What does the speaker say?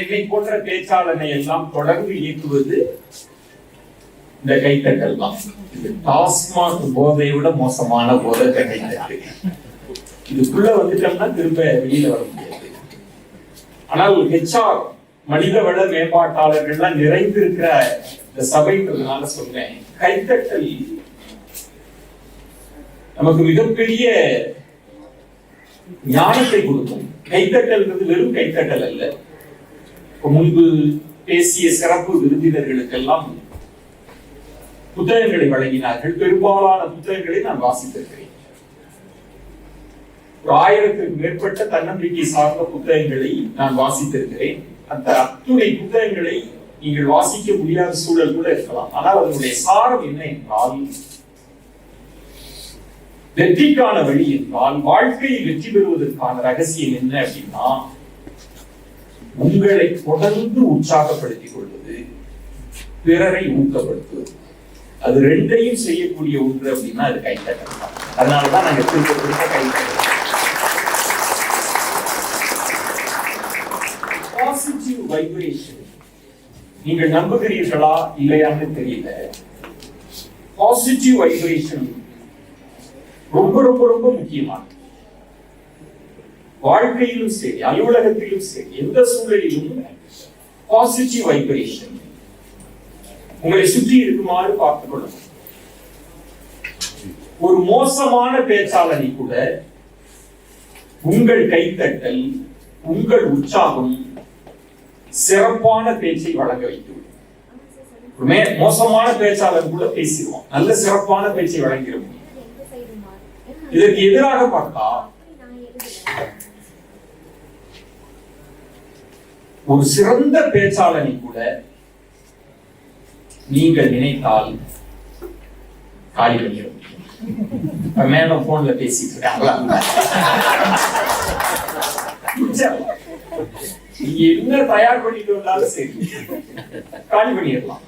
என்னை போன்ற பேச்சாளனை எல்லாம் தொடர்ந்து இயக்குவது இந்த கைத்தட்டல் தான். இது டாஸ்மாக் போதையை விட மோசமான போதை கைத்தட்டு. இதுக்குள்ள வந்துட்டோம்னா திரும்ப வெளியில வர முடியாது. ஆனால் HR மனிதவள மேம்பாட்டாளர்கள்லாம் நிறைந்திருக்கிற இந்த சபைன்றதுனால சொல்றேன், கைத்தட்டல் நமக்கு மிகப்பெரிய ஞானத்தை கொடுக்கும். கைத்தட்டல்ன்றது வெறும் கைத்தட்டல் அல்ல. முன்பு பேசிய சிறப்பு விருந்தினர்களுக்கெல்லாம் புத்தகங்களை வழங்கினார்கள். பெரும்பாலான புத்தகங்களை நான் வாசித்திருக்கிறேன். 1000க்கும் மேற்பட்ட தன்னம்பிக்கை சார்ந்த புத்தகங்களை நான் வாசித்திருக்கிறேன். அந்த அத்துணை புத்தகங்களை நீங்கள் வாசிக்க முடியாத சூழல் கூட இருக்கலாம். ஆனால் அதனுடைய சாரம் என்ன என்றால், வெற்றிக்கான வழி என்றால், வாழ்க்கையில் வெற்றி பெறுவதற்கான ரகசியம் என்ன அப்படின்னா, உங்களை தொடர்ந்து உற்சாகப்படுத்திக் கொள்வது, பிறரை ஊக்கப்படுத்துவது. அது ரெண்டையும் செய்யக்கூடிய ஒன்று அப்படின்னா அது கைத்தட்டல் தான். அதனாலதான் நாங்க திரும்ப கைத்தட்டல். பாசிட்டிவ் வைப்ரேஷன் நீங்கள் நம்புகிறீர்களா இல்லையான்னு தெரியல. பாசிட்டிவ் வைப்ரேஷன் ரொம்ப ரொம்ப ரொம்ப முக்கியமானது. வாழ்க்கையிலும் சரி, அலுவலகத்திலும் சரி, எந்த சூழலிலும் பாசிட்டிவ் வைப்ரேஷன் உங்களை சுற்றி இருக்குமாறு பார்த்துக் கொள்ளணும். ஒரு மோசமான பேச்சாளனை கூட உங்கள் கைத்தட்டல், உங்கள் உற்சாகம் சிறப்பான பேச்சை வழங்க வைத்துவிடும். மோசமான பேச்சாளர் கூட பேசிடுவோம், நல்ல சிறப்பான பேச்சை வழங்கிடும். இதற்கு எதிராக பார்த்தா, ஒரு சிறந்த பேச்சாளனை கூட நீங்கள் நினைத்தால் காலி பண்ணிட முடியும். மேடம் போன்ல பேசிட்டு இருக்காங்களா, நீங்க என்ன தயார் பண்ணிட்டு வந்தாலும் சரி காலி பண்ணிடலாம்.